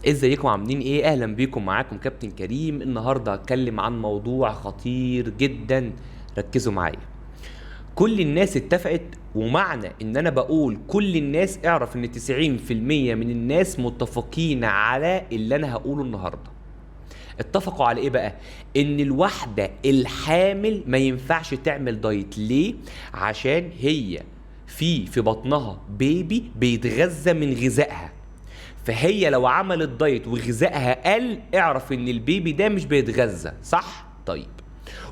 ازيكم عاملين ايه؟ اهلا بيكم، معاكم كابتن كريم. النهارده هتكلم عن موضوع خطير جدا. ركزوا معايا. كل الناس اتفقت، ومعنى ان انا بقول كل الناس اعرف ان 90% من الناس متفقين على اللي انا هقوله النهارده. اتفقوا على ايه بقى؟ ان الواحدة الحامل ما ينفعش تعمل دايت. ليه؟ عشان هي في بطنها بيبي بيتغذى من غذائها، فهي لو عملت دايت وغذائها قل اعرف ان البيبي ده مش بيتغذى صح. طيب،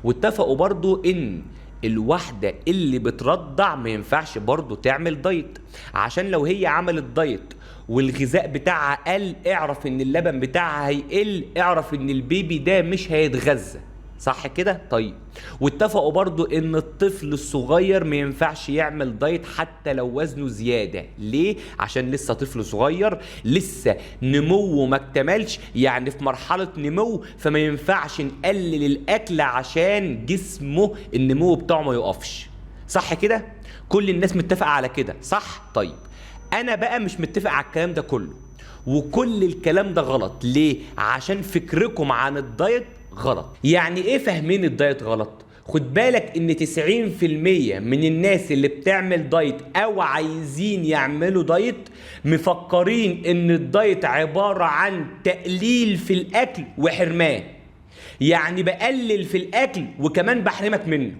واتفقوا برضو ان الواحدة اللي بترضع ما ينفعش برضو تعمل دايت، عشان لو هي عملت دايت والغذاء بتاعها قل اعرف ان اللبن بتاعها هيقل، اعرف ان البيبي ده مش هيتغذى صح كده. طيب، واتفقوا برضو ان الطفل الصغير ما ينفعش يعمل دايت حتى لو وزنه زيادة. ليه؟ عشان لسه طفل صغير، لسه نموه ما اكتملش، يعني في مرحلة نمو، فما ينفعش نقلل الاكل عشان جسمه النمو بتاعه ما يقفش صح كده. كل الناس متفقة على كده صح. طيب، انا بقى مش متفق على الكلام ده كله، وكل الكلام ده غلط. ليه؟ عشان فكركم عن الدايت غلط. يعني ايه فاهمين الدايت غلط؟ خد بالك ان 90% من الناس اللي بتعمل دايت او عايزين يعملوا دايت مفكرين ان الدايت عبارة عن تقليل في الاكل وحرمان، يعني بقلل في الاكل وكمان بحرمك منه.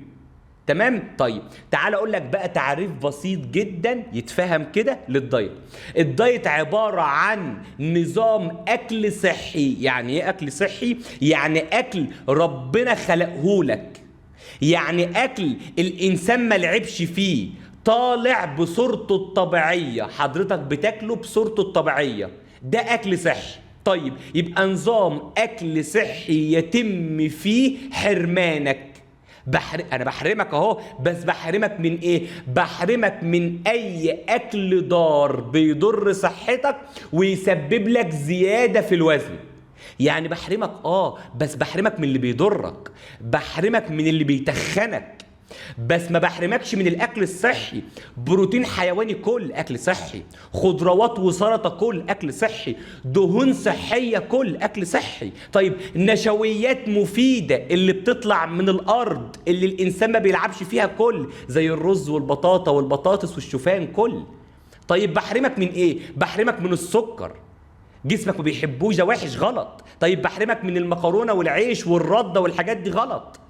تمام. طيب تعال اقول لك بقى تعريف بسيط جدا يتفهم كده للدايت. الدايت عبارة عن نظام اكل صحي. يعني ايه اكل صحي؟ يعني اكل ربنا خلقه لك، يعني اكل الانسان ما لعبش فيه، طالع بصورته الطبيعية، حضرتك بتاكله بصورته الطبيعية، ده اكل صحي. طيب يبقى نظام اكل صحي يتم فيه حرمانك. انا بحرمك اهو، بس بحرمك من ايه؟ بحرمك من اي اكل ضار بيضر صحتك ويسبب لك زيادة في الوزن. يعني بحرمك بس بحرمك من اللي بيضرك، بحرمك من اللي بيتخنك، بس ما بحرمكش من الاكل الصحي. بروتين حيواني كل اكل صحي، خضروات وسلطه كل اكل صحي، دهون صحيه كل اكل صحي. طيب نشويات مفيده اللي بتطلع من الارض اللي الانسان ما بيلعبش فيها كل، زي الرز والبطاطا والبطاطس والشوفان كل. طيب بحرمك من ايه؟ بحرمك من السكر، جسمك ما بيحبوش، ده وحش غلط. طيب بحرمك من المكرونه والعيش والرده والحاجات دي غلط.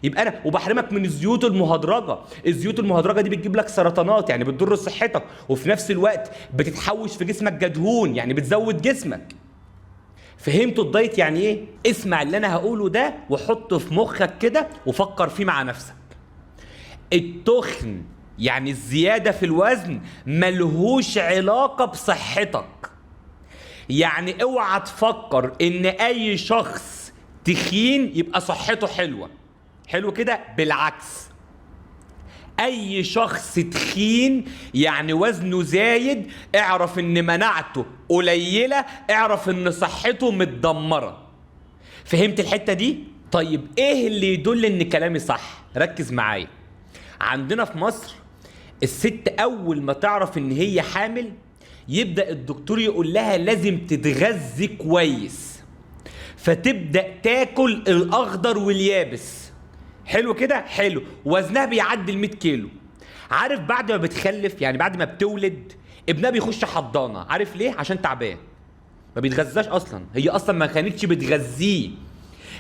يبقى انا وبحرمك من الزيوت المهدرجه. الزيوت المهدرجه دي بتجيب لك سرطانات، يعني بتضر صحتك، وفي نفس الوقت بتتحوش في جسمك جدهون، يعني بتزود جسمك. فهمتوا الدايت يعني ايه؟ اسمع اللي انا هقوله ده وحطه في مخك كده وفكر فيه مع نفسك. التخن يعني الزياده في الوزن ملهوش علاقه بصحتك. يعني اوعى تفكر ان اي شخص تخين يبقى صحته حلوه. حلو كده؟ بالعكس، اي شخص تخين يعني وزنه زايد اعرف ان مناعته قليله، اعرف ان صحته متدمره. فهمت الحته دي؟ طيب ايه اللي يدل ان كلامي صح؟ ركز معايا. عندنا في مصر الست اول ما تعرف ان هي حامل يبدأ الدكتور يقول لها لازم تتغذي كويس، فتبدأ تاكل الأخضر واليابس. حلو كده؟ حلو. وزنها بيعدي 100 كيلو. عارف بعد ما بتخلف، يعني بعد ما بتولد، ابنها بيخش حضانة. عارف ليه؟ عشان تعبان، ما بيتغذاش أصلا. هي أصلا ما كانتش بتغذيه،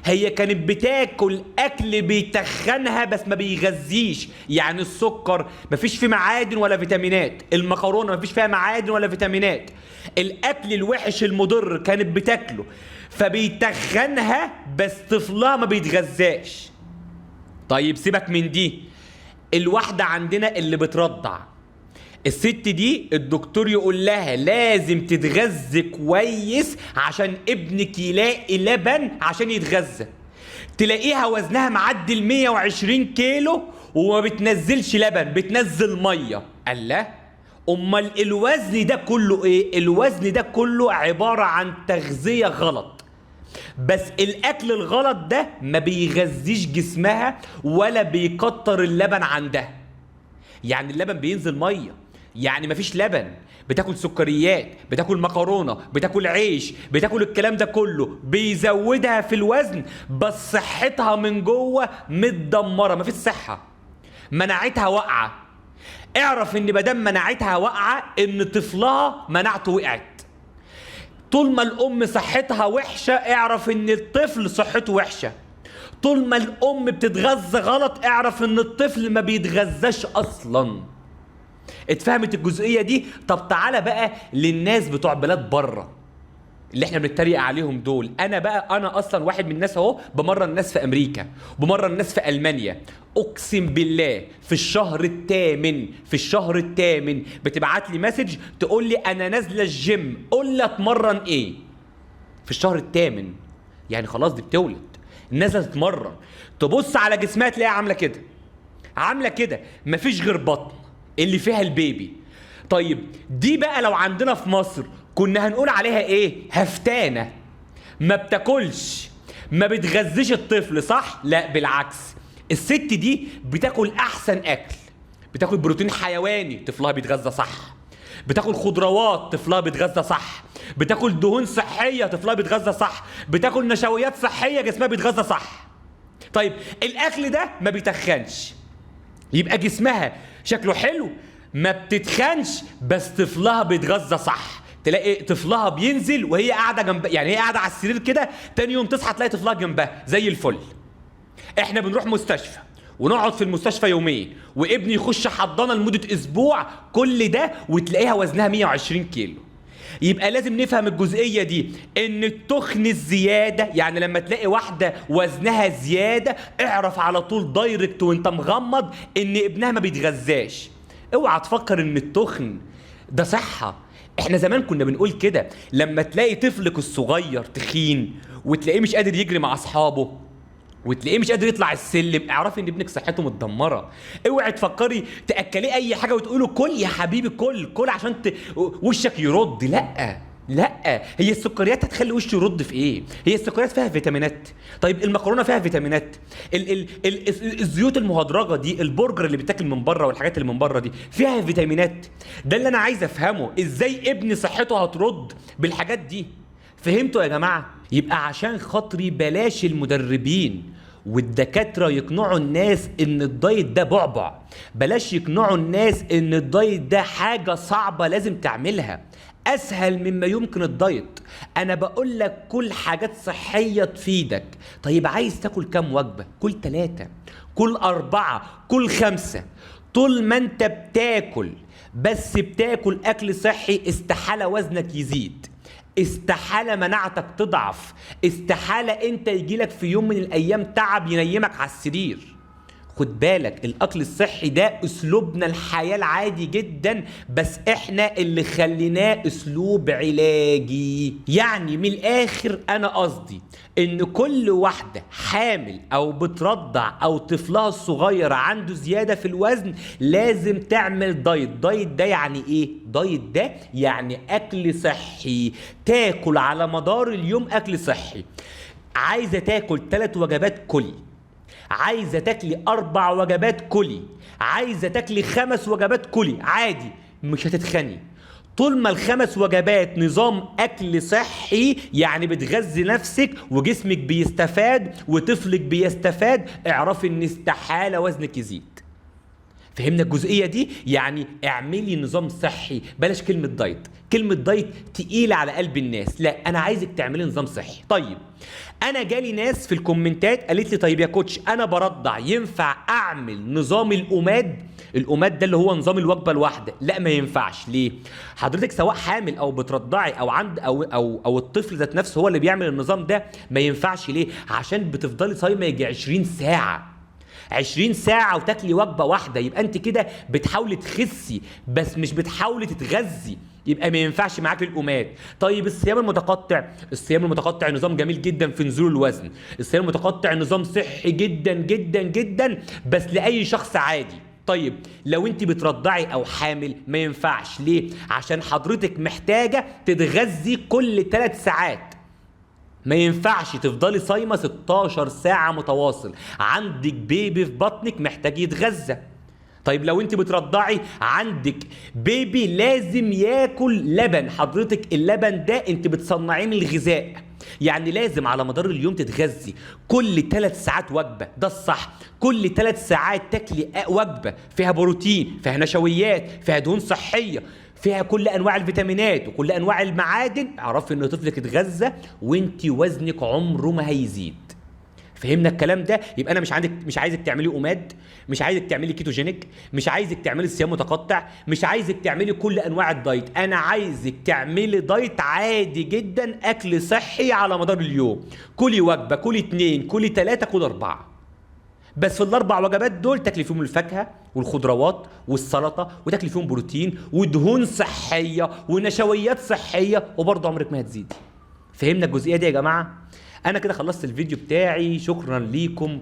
هي كانت بتاكل اكل بيتخنها بس ما بيغذيش. يعني السكر مفيش فيه معادن ولا فيتامينات، المكرونه مفيش فيها معادن ولا فيتامينات، الاكل الوحش المضر كانت بتاكله فبيتخنها، بس طفلها ما بيتغذاش. طيب سيبك من دي، الواحده عندنا اللي بترضع، الست دي الدكتور يقول لها لازم تتغذى كويس عشان ابنك يلاقي لبن عشان يتغذى. تلاقيها وزنها معدي ال 120 كيلو وما بتنزلش لبن، بتنزل ميه. الله، امال الوزن ده كله ايه؟ الوزن ده كله عباره عن تغذيه غلط. بس الاكل الغلط ده ما بيغذيش جسمها ولا بيكتر اللبن عندها. يعني اللبن بينزل ميه، يعني مفيش لبن، بتاكل سكريات، بتاكل مكرونه، بتاكل عيش، بتاكل الكلام ده كله بيزودها في الوزن، بس صحتها من جوه متدمره، مفيش صحه، مناعتها واقعه. اعرف ان مادام مناعتها واقعه ان طفلها مناعته وقعت. طول ما الام صحتها وحشه اعرف ان الطفل صحته وحشه. طول ما الام بتتغذى غلط اعرف ان الطفل ما بيتغذاش اصلا. اتفهمت الجزئيه دي؟ طب تعالى بقى للناس بتوع بلاد بره اللي احنا بنتريق عليهم دول. انا اصلا واحد من الناس اهو، بمرن الناس في امريكا، بمرن الناس في المانيا. اقسم بالله في الشهر الثامن بتبعت لي مسج تقول لي انا نازله الجيم، قول لي اتمرن ايه؟ في الشهر الثامن، يعني خلاص دي بتولد نازله تتمرن، تبص على جسمها تلاقيها عامله كده مفيش غير بطن اللي فيها البيبي. طيب دي بقى لو عندنا في مصر كنا هنقول عليها ايه؟ هفتانه، ما بتاكلش، ما بتغذيش الطفل، صح؟ لا بالعكس، الست دي بتاكل احسن اكل، بتاكل بروتين حيواني طفلها بيتغذى صح، بتاكل خضروات طفلها بيتغذى صح، بتاكل دهون صحيه طفلها بيتغذى صح، بتاكل نشويات صحيه جسمها بيتغذى صح. طيب الاكل ده ما بيتخنش، يبقى جسمها شكله حلو، ما بتتخنش، بس طفلها بيتغذى صح. تلاقي طفلها بينزل وهي قاعده جنب، يعني هي قاعده على السرير كده، تاني يوم تصحى تلاقي طفلها جنبها زي الفل. احنا بنروح مستشفى ونقعد في المستشفى يومين، وابني يخش حضانه لمده اسبوع، كل ده وتلاقيها وزنها 120 كيلو. يبقى لازم نفهم الجزئيه دي، ان التخن الزياده، يعني لما تلاقي واحده وزنها زياده اعرف على طول دايركت وانت مغمض ان ابنها ما بيتغذاش. اوعى تفكر ان التخن ده صحه. احنا زمان كنا بنقول كده، لما تلاقي طفلك الصغير تخين وتلاقيه مش قادر يجري مع اصحابه وتلاقيه مش قادر يطلع السلم، اعرفي ان ابنك صحته متدمره. اوعي تفكري تاكليه اي حاجه وتقولوا كل يا حبيبي كل عشان وشك يرد. لا، هي السكريات هتخلي وشه يرد في ايه؟ هي السكريات فيها فيتامينات. طيب المكرونه فيها فيتامينات، الزيوت المهدرجه دي، البرجر اللي بيتاكل من بره والحاجات اللي من بره دي فيها فيتامينات. ده اللي انا عايز افهمه، ازاي ابني صحته هترد بالحاجات دي. فهمتوا يا جماعه؟ يبقى عشان خاطري بلاش المدربين والدكاتره يقنعوا الناس ان الدايت ده بعبع، بلاش يقنعوا الناس ان الدايت ده حاجه صعبه لازم تعملها. اسهل مما يمكن الدايت. انا بقول لك كل حاجات صحيه تفيدك. طيب عايز تاكل كام وجبه؟ كل 3، كل 4، كل 5. طول ما انت بتاكل، بس بتاكل اكل صحي، استحاله وزنك يزيد، استحاله مناعتك تضعف، استحاله انت يجيلك في يوم من الايام تعب ينيمك على السرير. خد بالك الاكل الصحي ده اسلوبنا الحياه العادي جدا، بس احنا اللي خليناه اسلوب علاجي. يعني من الاخر انا قصدي ان كل واحده حامل او بترضع او طفلها الصغير عنده زياده في الوزن لازم تعمل دايت. دايت ده يعني ايه؟ دايت ده يعني اكل صحي، تاكل على مدار اليوم اكل صحي. عايزه تاكل 3 وجبات كلي، عايزه تاكلي 4 وجبات كلي، عايزه تاكلي 5 وجبات كلي، عادي مش هتتخني. طول ما ال5 وجبات نظام اكل صحي، يعني بتغذي نفسك وجسمك بيستفاد وطفلك بيستفاد، اعرفي ان استحاله وزنك يزيد. فهمنا الجزئيه دي؟ يعني اعملي نظام صحي، بلاش كلمه دايت. كلمه دايت تقيله على قلب الناس، لا انا عايزك تعملي نظام صحي. طيب انا جالي ناس في الكومنتات قالت لي طيب يا كوتش انا برضع، ينفع اعمل نظام الأماد؟ الأماد ده اللي هو نظام الوجبه الواحده. لا ما ينفعش. ليه؟ حضرتك سواء حامل او بترضعي او عند او الطفل ذات نفسه هو اللي بيعمل النظام ده، ما ينفعش. ليه؟ عشان بتفضلي صايمه يجي 20 ساعه، 20 ساعة وتاكلي وجبة واحدة، يبقى انت كده بتحاولي تخسي بس مش بتحاولي تتغذي، يبقى ما ينفعش معاك الأماد. طيب الصيام المتقطع، الصيام المتقطع نظام جميل جدا في نزول الوزن، الصيام المتقطع نظام صحي جدا جدا جدا بس لأي شخص عادي. طيب لو انت بترضعي او حامل ما ينفعش. ليه؟ عشان حضرتك محتاجة تتغذي كل 3 ساعات، ما ينفعش تفضلي صايمه 16 ساعه متواصل، عندك بيبي في بطنك محتاج يتغذى. طيب لو انت بترضعي عندك بيبي لازم ياكل لبن، حضرتك اللبن ده انت بتصنعيه من الغذاء، يعني لازم على مدار اليوم تتغذي كل 3 ساعات وجبه، ده الصح. كل 3 ساعات تاكلي وجبه فيها بروتين، فيها نشويات، فيها دهون صحيه، فيها كل انواع الفيتامينات وكل انواع المعادن. اعرفي ان طفلك اتغذى وانت وزنك عمره ما هيزيد. فهمنا الكلام ده؟ يبقى انا مش عايزك تعملي اوماد، مش عايزك تعملي كيتوجينيك، مش عايزك تعملي صيام متقطع، مش عايزك تعملي كل انواع الدايت. انا عايزك تعملي دايت عادي جدا، اكل صحي على مدار اليوم. كلي وجبه، كلي 2، كلي 3، كلي 4. بس في ال4 وجبات دول تاكلي فيهم الفاكهه والخضروات والسلطه، وتاكلي فيهم بروتين ودهون صحيه ونشويات صحيه، وبرضه عمرك ما هتزيدي. فهمنا الجزئيه دي يا جماعه؟ انا كده خلصت الفيديو بتاعي، شكرا ليكم.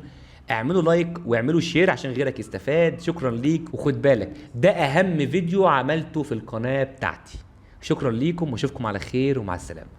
اعملوا لايك واعملوا شير عشان غيرك يستفاد. شكرا ليك، وخد بالك ده اهم فيديو عملته في القناه بتاعتي. شكرا ليكم واشوفكم على خير ومع السلامه.